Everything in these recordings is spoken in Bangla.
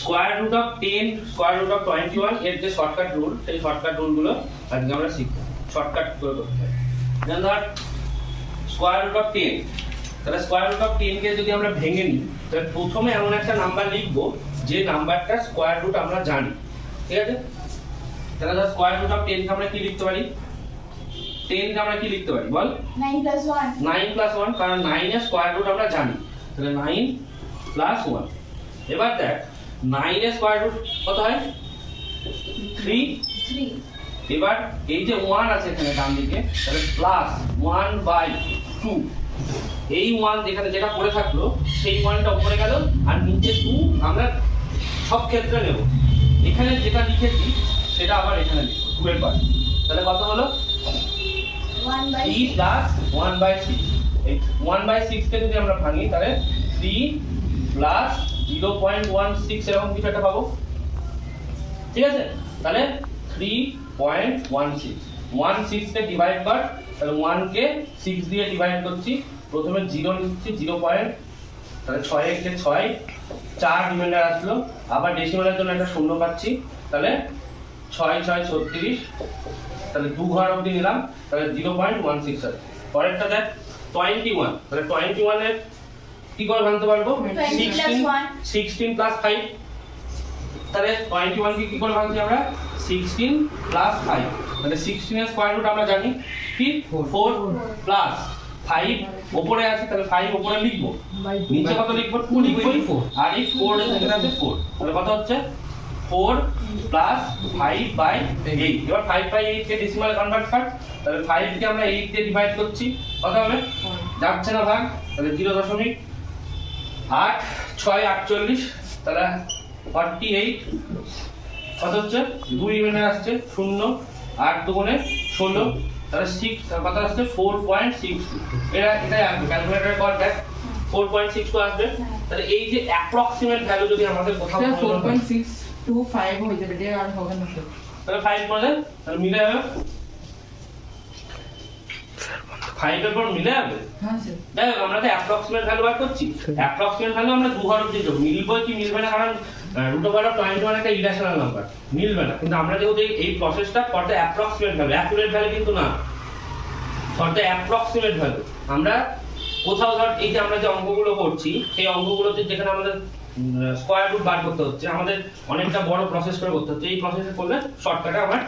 Square root of 10 square root of 21 এর যে শর্টকাট রুল, সেই শর্টকাট রুলগুলো আজকে আমরা শিখব। শর্টকাট করে করতে হয়। যেমন ধর স্কয়ার রুট অফ 10, তাহলে স্কয়ার রুট অফ 10 কে যদি আমরা ভেঙে নিই, তাহলে প্রথমে এমন একটা নাম্বার লিখব যে নাম্বারটা স্কয়ার রুট আমরা জানি, ঠিক আছে? তাহলে ধর স্কয়ার রুট অফ 10 কে আমরা কি লিখতে পারি? 10 কে আমরা কি লিখতে পারি বল? 9 plus 1 9 plus 1, কারণ 9 এর স্কয়ার রুট আমরা জানি, তাহলে 9 plus 1। এবার দেখ 9 এর স্কয়ার রুট কত হয়? 3। 3 এবার এই যে 1 আছে এখানে ডান দিকে, তাহলে প্লাস 1/2। এই 1 যেখানে যেটা পড়ে থাকলো সেই 1টা উপরে গেল, আর নিচে 2 আমরা সব ক্ষেত্রে নেব। এখানে যেটা লিখেছি সেটা আবার এখানে লিখব 2 এর পর। তাহলে কত হলো? 3 plus 1/6। এই 1/6 কে যদি আমরা ভাঙি তাহলে 3 plus 0.16 এরকম কিছু একটা পাবো, ঠিক আছে? তাহলে 3.16 16 কে ডিভাইড কর, তাহলে 1 কে 6 দিয়ে ডিভাইড করছি, প্রথমে 0 লিখছি 0 পয়েন্ট, তাহলে 6 এর কে 6, 4 রিমাইন্ডার আসলো, আবার ডেসিমালের জন্য একটা শূন্য পাচ্ছি, তাহলে 6 6 36, তাহলে 2 ঘর অবধি নিলাম, তাহলে 0.16 আছে। পরেরটা দেখ 21, তাহলে 21 এর কি করে ভাঙতে পারবো? 20 plus 1 16 plus 5, তাহলে 21 কে কি করে ভাঙছি আমরা? 16 plus 5, তাহলে 16 এর স্কয়ার রুট আমরা জানি কি? 4 plus 5 উপরে আছে, তাহলে 5 উপরে লিখবো, নিচে কত লিখবো? 2 লিখবো, আর এই 4 এর এখানে আছে 4, তাহলে কত হচ্ছে? 4 plus 5/8। এবার 5/8 কে ডেসিমালে কনভার্ট কর, তাহলে 5 কে আমরা 8 দিয়ে ডিভাইড করছি, কত হবে? যাচ্ছে না ভাগ, তাহলে 0.8 6 48, তাহলে 48, কত হচ্ছে? 2 রিমাইন্ডার আসছে 0, 8 দুগুণে 16, তাহলে 6 কত আসছে? 4.62। এটাই আসবে, ক্যালকুলেটরে কর দেখ 4.62 আসবে। তাহলে এই যে অ্যাপ্রক্সিমেট ভ্যালু যদি আমাদের কোথাও 4.625 হয়ে যাবে, এটা আর হবে না স্যার। তাহলে 5 করে দেন, তাহলে মিলে যাবে 5 এর পর মিলে যাবে। হ্যাঁ স্যার। দেখো আমরা তো অ্যাপ্রক্সিমেট ভ্যালু বার করছি, অ্যাপ্রক্সিমেট ভ্যালু আমরা 2 ঘর অবধি দেব, মিলবে কি মিলবে না, কারণ রুট ওভার অফ 21 একটা ইরেশনাল নাম্বার, মিলবে না। কিন্তু আমরা যেহেতু এই প্রসেসটা for the approximate value, accurate value কিন্তু না, ফর দ্য অ্যাপ্রক্সিমেট ভ্যালু আমরা কোথাও ধর এই যে আমরা যে অঙ্কগুলো করছি, সেই অঙ্কগুলোতে যেখানে আমাদের স্কয়ার রুট বার করতে হচ্ছে, আমাদের অনেকটা বড় প্রসেস করে করতে হচ্ছে, এই প্রসেসে করলে শর্টকাটে আমার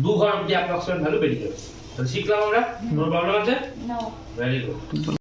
2 ঘর অবধি অ্যাপ্রক্সিমেট ভ্যালু বেরিয়ে যাবে। তাহলে শিখলাম আমরা, কোনো প্রবলেম আছে? no very good.